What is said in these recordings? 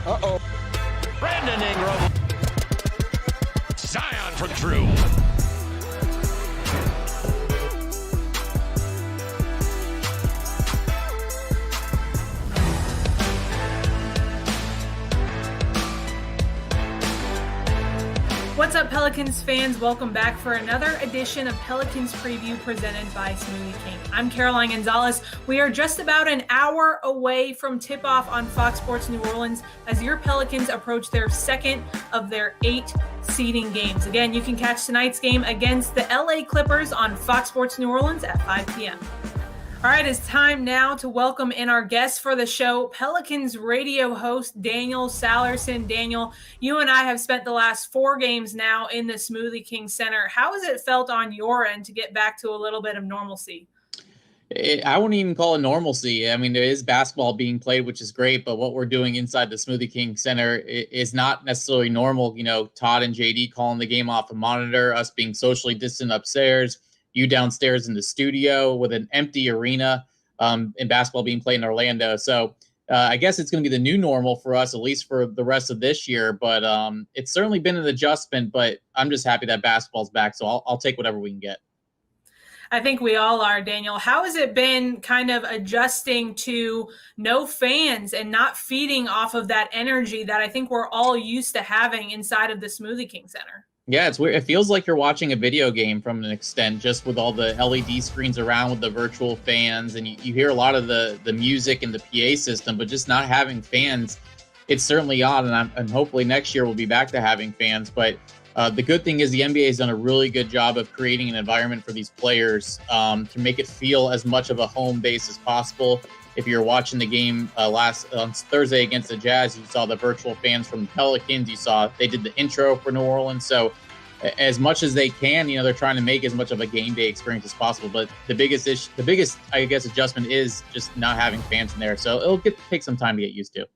Uh-oh. Brandon Ingram. Zion for Drew. What's up, Pelicans fans? Welcome back for another edition of Pelicans Preview presented by Smoothie King. I'm Caroline Gonzalez. We are just about an hour away from tip-off on Fox Sports New Orleans as your Pelicans approach their second of their 8 seeding games. Again, you can catch tonight's game against the LA Clippers on Fox Sports New Orleans at 5 p.m. All right, it's time now to welcome in our guest for the show, Pelicans radio host Daniel Sallerson. Daniel, you and I have spent the last 4 games now in the Smoothie King Center. How has it felt on your end to get back to a little bit of normalcy? I wouldn't even call it normalcy. I mean, there is basketball being played, which is great, but what we're doing inside the Smoothie King Center is not necessarily normal. You know, Todd and JD calling the game off a monitor, us being socially distant upstairs, you downstairs in the studio with an empty arena, and basketball being played in Orlando. So I guess it's going to be the new normal for us, at least for the rest of this year. But it's certainly been an adjustment, but I'm just happy that basketball's back. So I'll take whatever we can get. I think we all are, Daniel. How has it been kind of adjusting to no fans and not feeding off of that energy that I think we're all used to having inside of the Smoothie King Center? Yeah, it's weird. It feels like you're watching a video game from an extent, just with all the LED screens around with the virtual fans. And you hear a lot of the music and the PA system, but just not having fans, it's certainly odd. And hopefully next year we'll be back to having fans. But the good thing is the NBA has done a really good job of creating an environment for these players to make it feel as much of a home base as possible. If you're watching the game on Thursday against the Jazz, you saw the virtual fans from the Pelicans. You saw they did the intro for New Orleans. So as much as they can, they're trying to make as much of a game day experience as possible. But the biggest, I guess, adjustment is just not having fans in there. So it'll take some time to get used to.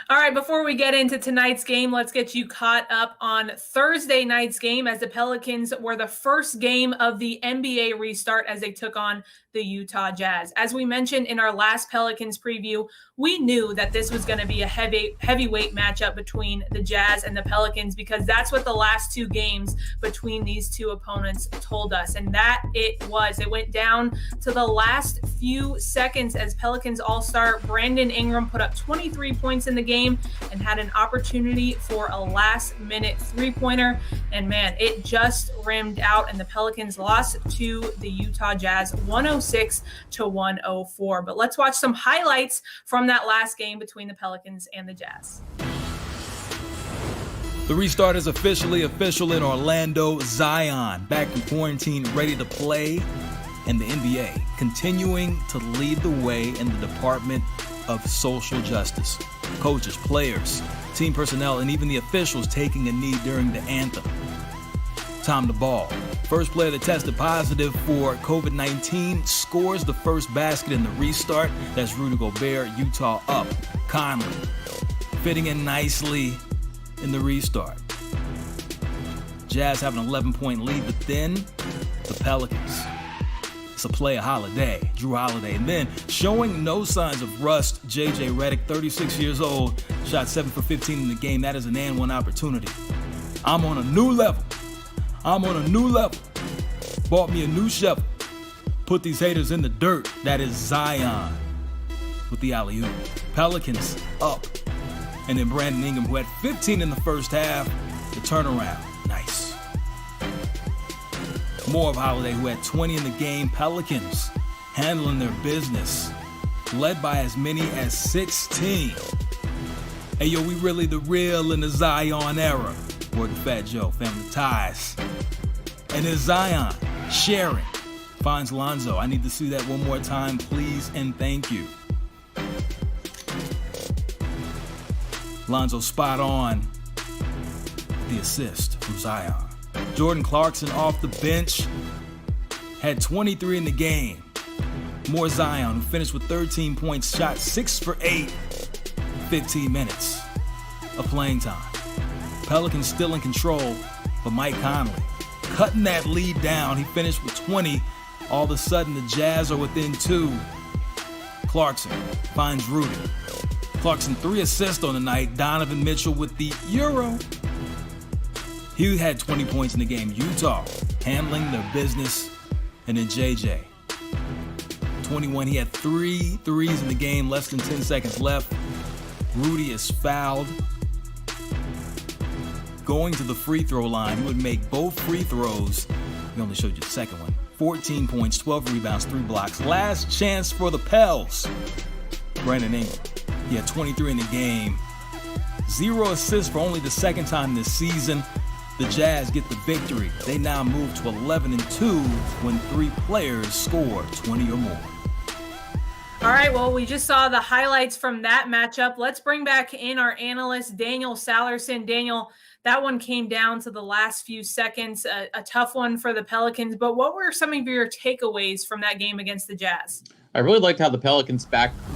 All right, before we get into tonight's game, let's get you caught up on Thursday night's game as the Pelicans were the first game of the NBA restart as they took on the Utah Jazz. As we mentioned in our last Pelicans preview, we knew that this was going to be a heavyweight matchup between the Jazz and the Pelicans because that's what the last 2 games between these 2 opponents told us. And that it was. It went down to the last few seconds as Pelicans all-star Brandon Ingram put up 23 points in the game and had an opportunity for a last-minute three-pointer. And, man, it just rimmed out, and the Pelicans lost to the Utah Jazz 106-104. But let's watch some highlights from that last game between the Pelicans and the Jazz. The restart is officially official in Orlando. Zion back in quarantine, ready to play. And the NBA continuing to lead the way in the Department of Social Justice. Coaches, players, team personnel, and even the officials taking a knee during the anthem. Tom the Ball, first player that tested positive for COVID-19, scores the first basket in the restart. That's Rudy Gobert, Utah up. Conley fitting in nicely in the restart. Jazz have an 11-point lead, but then the Pelicans. It's a play of Holiday, Drew Holiday. And then showing no signs of rust, J.J. Redick, 36 years old, shot 7 for 15 in the game. That is an and one opportunity. I'm on a new level. Bought me a new shovel. Put these haters in the dirt. That is Zion with the alley-oop. Pelicans up. And then Brandon Ingram, who had 15 in the first half, the turnaround. Nice. More of Holiday, who had 20 in the game. Pelicans handling their business, led by as many as 16. Hey, yo, we really the real in the Zion era. Word to Fat Joe, family ties. And then Zion, sharing, finds Lonzo. I need to see that one more time, please, and thank you. Lonzo spot on the assist from Zion. Jordan Clarkson off the bench, had 23 in the game. More Zion, who finished with 13 points, shot 6 for 8, 15 minutes of playing time. Pelicans still in control, but Mike Conley cutting that lead down. He finished with 20. All of a sudden, the Jazz are within 2. Clarkson finds Rudy. Clarkson 3 assists on the night. Donovan Mitchell with the Euro. He had 20 points in the game. Utah handling their business. And then JJ, 21. He had 3 threes in the game, less than 10 seconds left. Rudy is fouled. Going to the free throw line, he would make both free throws. He only showed you the second one. 14 points, 12 rebounds, 3 blocks. Last chance for the Pels. Brandon Ingram, he had 23 in the game. 0 assists for only the second time this season. The Jazz get the victory. They now move to 11-2 when 3 players score 20 or more. All right, well, we just saw the highlights from that matchup. Let's bring back in our analyst, Daniel Sallerson. Daniel, that one came down to the last few seconds, a tough one for the Pelicans. But what were some of your takeaways from that game against the Jazz? I really liked how the Pelicans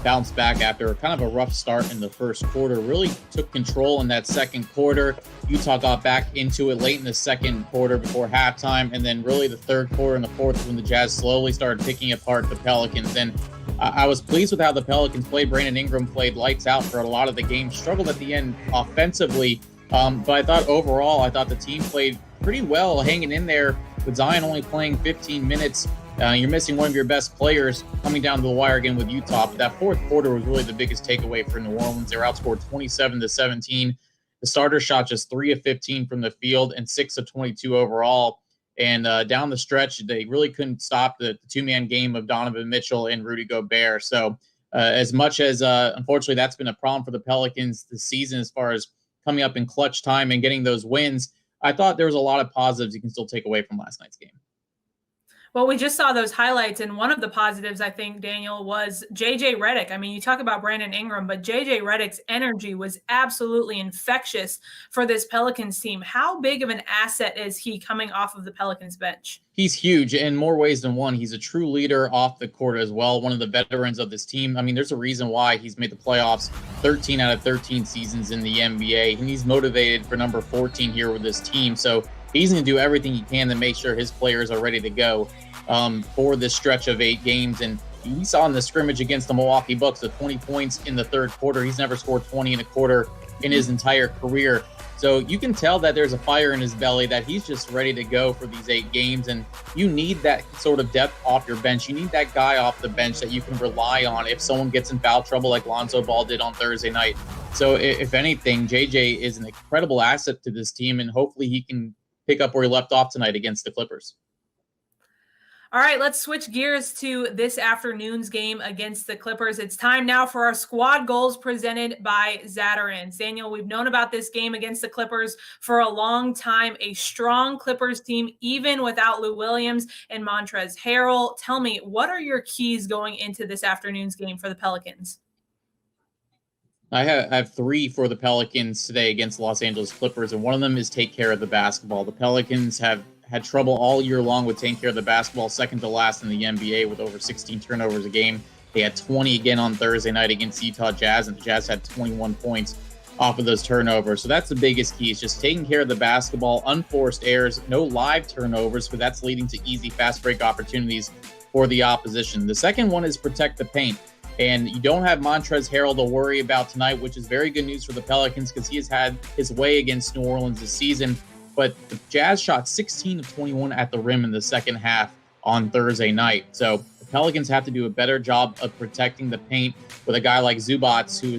bounced back after kind of a rough start in the first quarter. Really took control in that second quarter. Utah got back into it late in the second quarter before halftime. And then really the third quarter and the fourth when the Jazz slowly started picking apart the Pelicans. And I was pleased with how the Pelicans played. Brandon Ingram played lights out for a lot of the game. Struggled at the end offensively. But I thought overall, the team played pretty well, hanging in there with Zion only playing 15 minutes. You're missing one of your best players coming down to the wire again with Utah. But that fourth quarter was really the biggest takeaway for New Orleans. They were outscored 27-17. The starters shot just 3 of 15 from the field and 6 of 22 overall. And down the stretch, they really couldn't stop the two-man game of Donovan Mitchell and Rudy Gobert. So as much as, unfortunately, that's been a problem for the Pelicans this season as far as coming up in clutch time and getting those wins, I thought there was a lot of positives you can still take away from last night's game. Well, we just saw those highlights, and one of the positives, I think, Daniel, was J.J. Redick. I mean, you talk about Brandon Ingram, but J.J. Redick's energy was absolutely infectious for this Pelicans team. How big of an asset is he coming off of the Pelicans bench? He's huge in more ways than one. He's a true leader off the court as well, one of the veterans of this team. I mean, there's a reason why he's made the playoffs 13 out of 13 seasons in the NBA, and he's motivated for number 14 here with this team. So he's going to do everything he can to make sure his players are ready to go for this stretch of 8 games. And we saw in the scrimmage against the Milwaukee Bucks, the 20 points in the third quarter. He's never scored 20 in a quarter in his entire career. So you can tell that there's a fire in his belly, that he's just ready to go for these 8 games. And you need that sort of depth off your bench. You need that guy off the bench that you can rely on if someone gets in foul trouble like Lonzo Ball did on Thursday night. So if anything, JJ is an incredible asset to this team, and hopefully he can pick up where he left off tonight against the Clippers. All right, let's switch gears to this afternoon's game against the Clippers. It's time now for our squad goals presented by Zatarain's. Daniel, we've known about this game against the Clippers for a long time. A strong Clippers team, even without Lou Williams and Montrezl Harrell. Tell me, what are your keys going into this afternoon's game for the Pelicans? I have 3 for the Pelicans today against the Los Angeles Clippers, and one of them is take care of the basketball. The Pelicans have had trouble all year long with taking care of the basketball, second to last in the NBA with over 16 turnovers a game. They had 20 again on Thursday night against Utah Jazz, and the Jazz had 21 points off of those turnovers. So that's the biggest key, is just taking care of the basketball, unforced errors, no live turnovers, because that's leading to easy fast break opportunities for the opposition. The second one is protect the paint. And you don't have Montrezl Harrell to worry about tonight, which is very good news for the Pelicans because he has had his way against New Orleans this season. But the Jazz shot 16 of 21 at the rim in the second half on Thursday night. So the Pelicans have to do a better job of protecting the paint with a guy like Zubats, who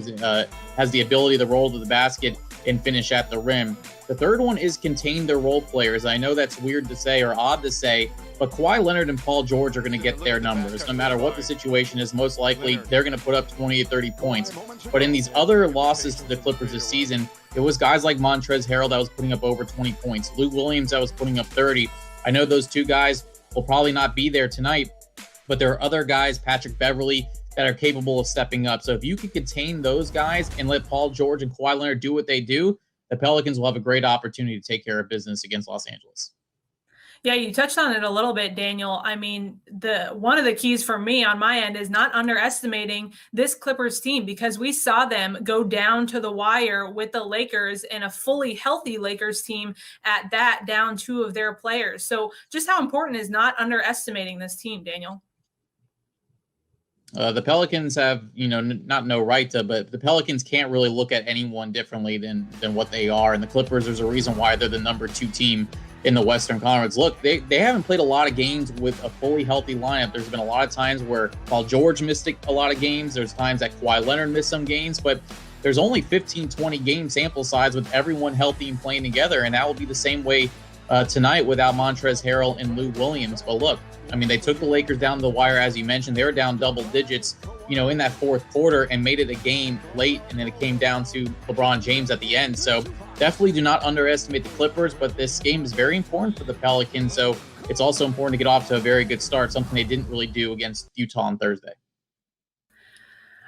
has the ability to roll to the basket and finish at the rim. The third one is contain their role players. I know that's weird to say or odd to say, but Kawhi Leonard and Paul George are going to get their numbers. No matter what the situation is, most likely they're going to put up 20 to 30 points. But in these other losses to the Clippers this season, it was guys like Montrezl Harrell that was putting up over 20 points. Lou Williams that was putting up 30. I know those 2 guys will probably not be there tonight, but there are other guys, Patrick Beverley, that are capable of stepping up. So if you can contain those guys and let Paul George and Kawhi Leonard do what they do, the Pelicans will have a great opportunity to take care of business against Los Angeles. Yeah, you touched on it a little bit, Daniel. I mean, one of the keys for me on my end is not underestimating this Clippers team, because we saw them go down to the wire with the Lakers, and a fully healthy Lakers team at that, down 2 of their players. So just how important is not underestimating this team, Daniel? The Pelicans have, not no right to, but the Pelicans can't really look at anyone differently than what they are. And the Clippers, there's a reason why they're the number 2 team in the Western Conference. Look, they haven't played a lot of games with a fully healthy lineup. There's been a lot of times where Paul George missed a lot of games. There's times that Kawhi Leonard missed some games, but there's only 15, 20 game sample size with everyone healthy and playing together. And that will be the same way tonight without Montrezl Harrell and Lou Williams. But look, I mean, they took the Lakers down the wire, as you mentioned. They were down double digits, in that fourth quarter and made it a game late. And then it came down to LeBron James at the end. So definitely do not underestimate the Clippers, but this game is very important for the Pelicans. So it's also important to get off to a very good start, something they didn't really do against Utah on Thursday.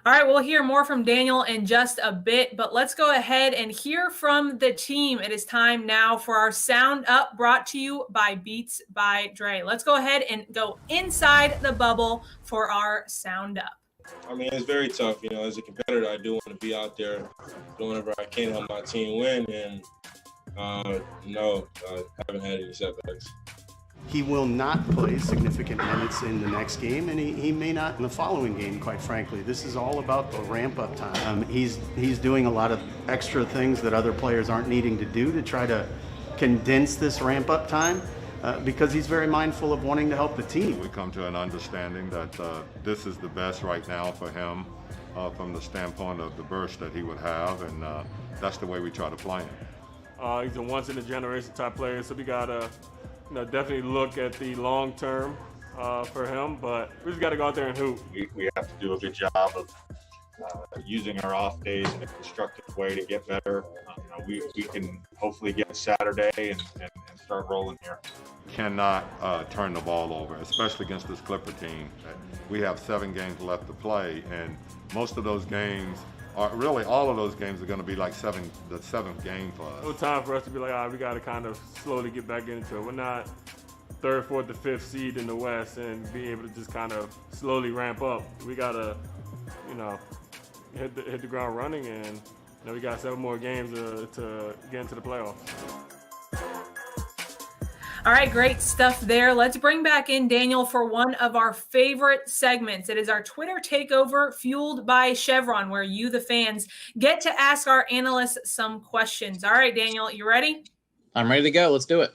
All right, we'll hear more from Daniel in just a bit, but let's go ahead and hear from the team. It is time now for our Sound Up, brought to you by Beats by Dre. Let's go ahead and go inside the bubble for our Sound Up. I mean, it's very tough. As a competitor, I do want to be out there doing whatever I can to help my team win, and no, I haven't had any setbacks. He will not play significant minutes in the next game, and he may not in the following game, quite frankly. This is all about the ramp-up time. He's doing a lot of extra things that other players aren't needing to do to try to condense this ramp-up time because he's very mindful of wanting to help the team. We come to an understanding that this is the best right now for him from the standpoint of the burst that he would have, and that's the way we try to play him. He's a once-in-a-generation type player, so we got to definitely look at the long term for him, but we just got to go out there and hoop. We have to do a good job of using our off days in a constructive way to get better. We can hopefully get Saturday and start rolling here. Cannot turn the ball over, especially against this Clipper team. We have 7 games left to play, and most of those games really all of those games are going to be like the 7th game for us. No time for us to be like, all right, we got to kind of slowly get back into it. We're not 3rd, 4th, or 5th seed in the West and be able to just kind of slowly ramp up. We got to, hit the ground running, and we got 7 more games to get into the playoffs. All right, great stuff there. Let's bring back in Daniel for one of our favorite segments. It is our Twitter takeover fueled by Chevron, where you, the fans, get to ask our analysts some questions. All right, Daniel, you ready? I'm ready to go. Let's do it.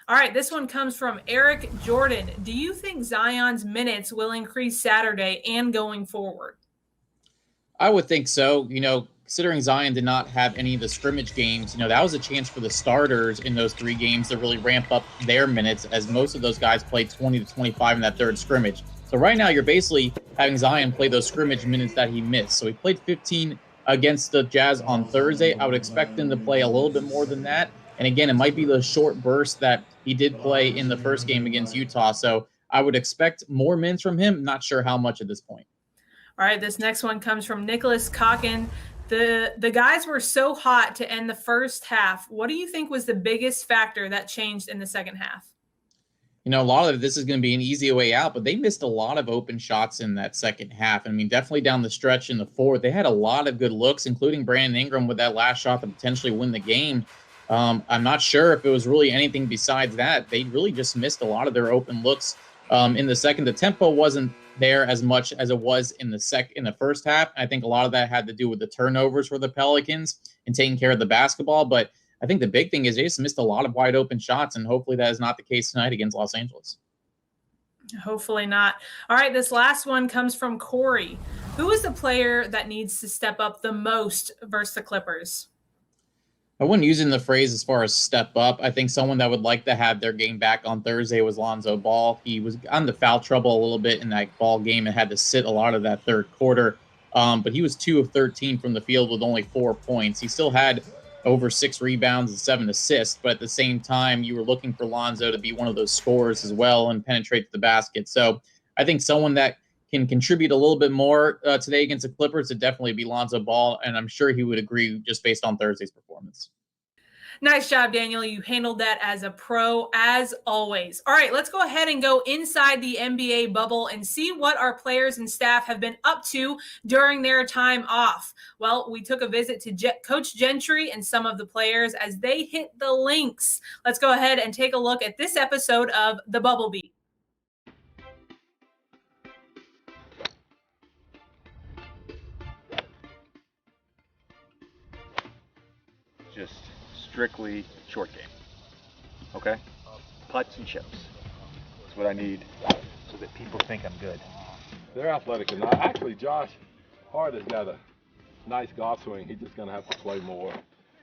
All right, this one comes from Eric Jordan. Do you think Zion's minutes will increase Saturday and going forward? I would think so. Considering Zion did not have any of the scrimmage games, that was a chance for the starters in those 3 games to really ramp up their minutes, as most of those guys played 20 to 25 in that 3rd scrimmage. So right now you're basically having Zion play those scrimmage minutes that he missed. So he played 15 against the Jazz on Thursday. I would expect him to play a little bit more than that. And again, it might be the short burst that he did play in the first game against Utah. So I would expect more minutes from him. Not sure how much at this point. All right, this next one comes from Nicholas Cocken. The guys were so hot to end the first half. What do you think was the biggest factor that changed in the second half? A lot of this is going to be an easy way out, but they missed a lot of open shots in that second half. I mean, definitely down the stretch in the 4th, they had a lot of good looks, including Brandon Ingram with that last shot to potentially win the game. I'm not sure if it was really anything besides that. They really just missed a lot of their open looks in the second. The tempo wasn't there as much as it was in the first half. I think a lot of that had to do with the turnovers for the Pelicans and taking care of the basketball. But I think the big thing is they just missed a lot of wide open shots, and hopefully that is not the case tonight against Los Angeles. Hopefully not. All right, this last one comes from Corey. Who is the player that needs to step up the most versus the Clippers? I wouldn't use it in the phrase as far as step up. I think someone that would like to have their game back on Thursday was Lonzo Ball. He was on the foul trouble a little bit in that ball game and had to sit a lot of that 3rd quarter. But he was 2 of 13 from the field with only 4 points. He still had over 6 rebounds and 7 assists. But at the same time, you were looking for Lonzo to be one of those scorers as well and penetrate the basket. So I think someone that can contribute a little bit more today against the Clippers would definitely be Lonzo Ball, and I'm sure he would agree just based on Thursday's performance. Nice job, Daniel. You handled that as a pro, as always. All right, let's go ahead and go inside the NBA bubble and see what our players and staff have been up to during their time off. Well, we took a visit to Coach Gentry and some of the players as they hit the links. Let's go ahead and take a look at this episode of The Bubble Beat. just strictly short game. Okay? Putts and chips. That's what I need so that people think I'm good. They're athletic enough. Actually, Josh Hart has got a nice golf swing. He's just going to have to play more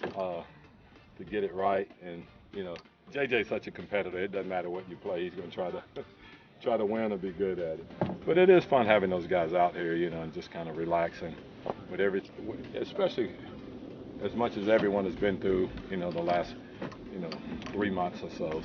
to get it right. And, you know, JJ's such a competitor. It doesn't matter what you play. He's going to try to win or be good at it. But it is fun having those guys out here, you know, and just kind of relaxing with especially as much as everyone has been through, you know, the last, 3 months or so.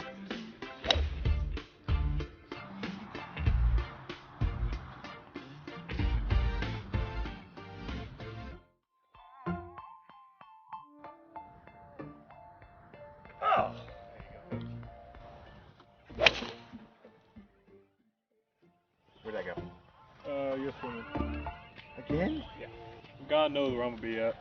Where'd that go? You're swimming. Again? Yeah. God knows where I'm gonna be at.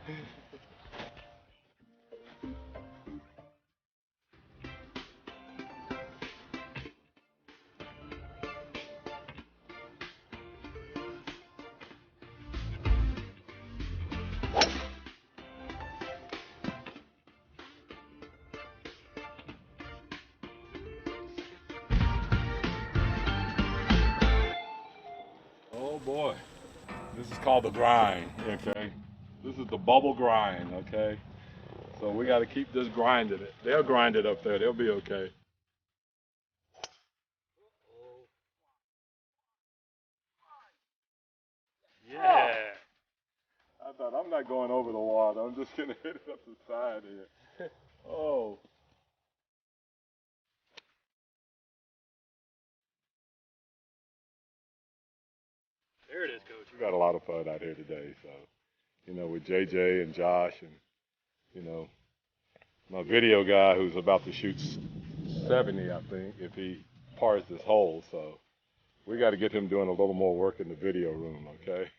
Oh boy, this is called the grind, okay? This is the bubble grind, okay? So we got to keep this grinding it. They'll grind it up there. They'll be okay. Yeah. I thought I'm not going over the water. I'm just going to hit it up the side here. Oh. There it is, Coach. We got a lot of fun out here today. So, with JJ and Josh and, my video guy who's about to shoot 70, I think, if he pars this hole. So we got to get him doing a little more work in the video room, okay?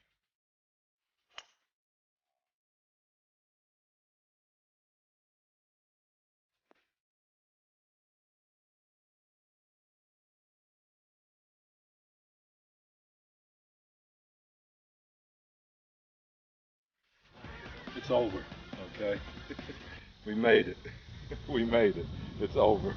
It's over, okay? We made it. We made it. It's over.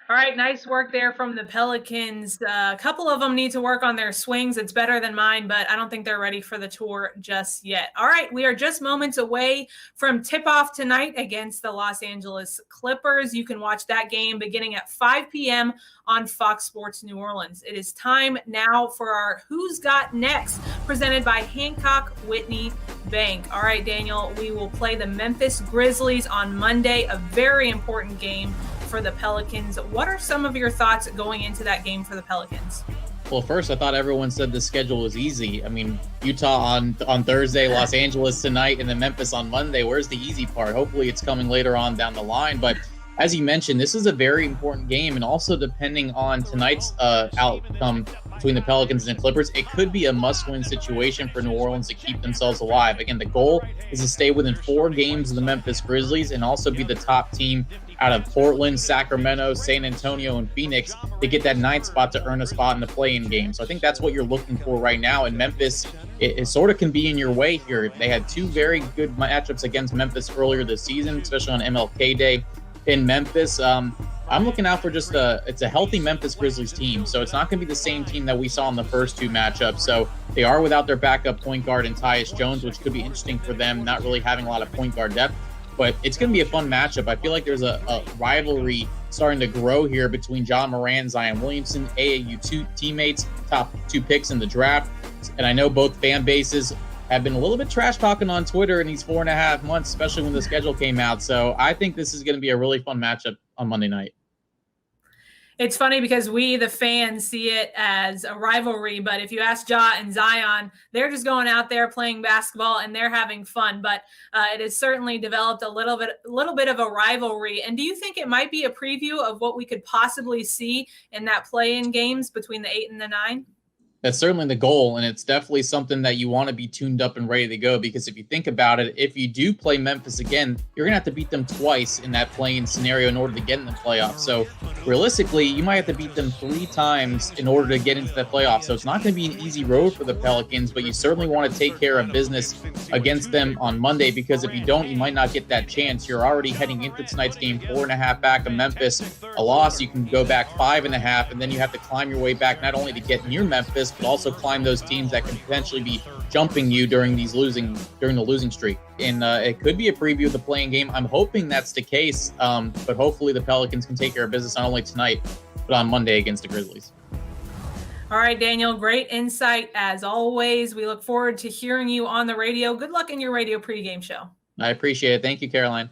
All right, nice work there from the Pelicans. A couple of them need to work on their swings. It's better than mine, but I don't think they're ready for the tour just yet. All right, we are just moments away from tip-off tonight against the Los Angeles Clippers. You can watch that game beginning at 5 p.m. on Fox Sports New Orleans. It is time now for our Who's Got Next, presented by Hancock Whitney Bank. All right, Daniel, we will play the Memphis Grizzlies on Monday, a very important game for the Pelicans. What are some of your thoughts going into that game for the Pelicans? Well, first, I thought everyone said the schedule was easy. I mean, Utah on Thursday, Los Angeles tonight, and then Memphis on Monday. Where's the easy part? Hopefully it's coming later on down the line. But as you mentioned, this is a very important game. And also depending on tonight's outcome between the Pelicans and the Clippers, it could be a must-win situation for New Orleans to keep themselves alive. Again, the goal is to stay within 4 games of the Memphis Grizzlies and also be the top team out of Portland, Sacramento, San Antonio, and Phoenix to get that 9th spot to earn a spot in the play-in game. So I think that's what you're looking for right now. And Memphis, it sort of can be in your way here. They had 2 very good matchups against Memphis earlier this season, especially on MLK Day in Memphis. I'm looking out for it's a healthy Memphis Grizzlies team. So it's not going to be the same team that we saw in the first 2 matchups. So they are without their backup point guard in Tyus Jones, which could be interesting for them, not really having a lot of point guard depth. But it's going to be a fun matchup. I feel like there's a rivalry starting to grow here between John Moran and Zion Williamson, AAU teammates, top 2 picks in the draft. And I know both fan bases have been a little bit trash talking on Twitter in these 4.5 months, especially when the schedule came out. So I think this is going to be a really fun matchup on Monday night. It's funny because we, the fans, see it as a rivalry. But if you ask Ja and Zion, they're just going out there playing basketball and they're having fun. But it has certainly developed a little bit of a rivalry. And do you think it might be a preview of what we could possibly see in that play-in games between the 8 and the 9? That's certainly the goal, and it's definitely something that you want to be tuned up and ready to go, because if you think about it, if you do play Memphis again, you're going to have to beat them twice in that play-in scenario in order to get in the playoffs. So realistically, you might have to beat them 3 times in order to get into the playoffs. So it's not going to be an easy road for the Pelicans, but you certainly want to take care of business against them on Monday, because if you don't, you might not get that chance. You're already heading into tonight's game 4.5 back of Memphis. A loss, you can go back 5.5, and then you have to climb your way back not only to get near Memphis, but also climb those teams that can potentially be jumping you during the losing streak. And it could be a preview of the playing game. I'm hoping that's the case, but hopefully the Pelicans can take care of business not only tonight, but on Monday against the Grizzlies. All right, Daniel, great insight as always. We look forward to hearing you on the radio. Good luck in your radio pregame show. I appreciate it. Thank you, Caroline.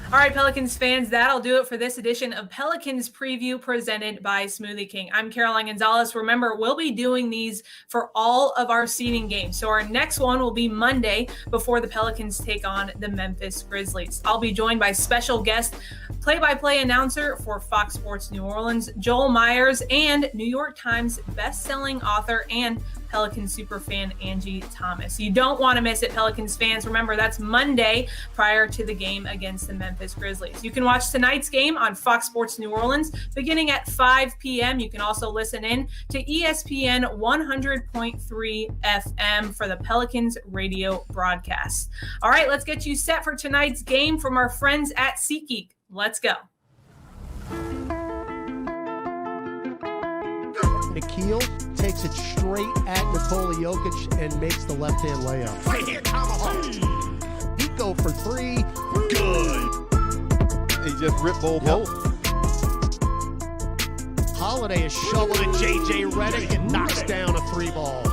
All right, Pelicans fans, that'll do it for this edition of Pelicans Preview presented by Smoothie King. I'm Caroline Gonzalez. Remember, we'll be doing these for all of our seeding games. So our next one will be Monday before the Pelicans take on the Memphis Grizzlies. I'll be joined by special guest, play-by-play announcer for Fox Sports New Orleans, Joel Myers, and New York Times best-selling author and Pelicans superfan Angie Thomas. You don't want to miss it, Pelicans fans. Remember, that's Monday prior to the game against the Memphis Grizzlies. You can watch tonight's game on Fox Sports New Orleans beginning at 5 p.m. You can also listen in to ESPN 100.3 FM for the Pelicans radio broadcast. All right, let's get you set for tonight's game from our friends at SeatGeek. Let's go. Nikhil takes it straight at Nikola Jokic and makes the left-hand layup. Right here, tomahawk. He go for 3. Good. He just ripped both. Holiday is shoveling J.J. Redick and knocks down a 3 ball.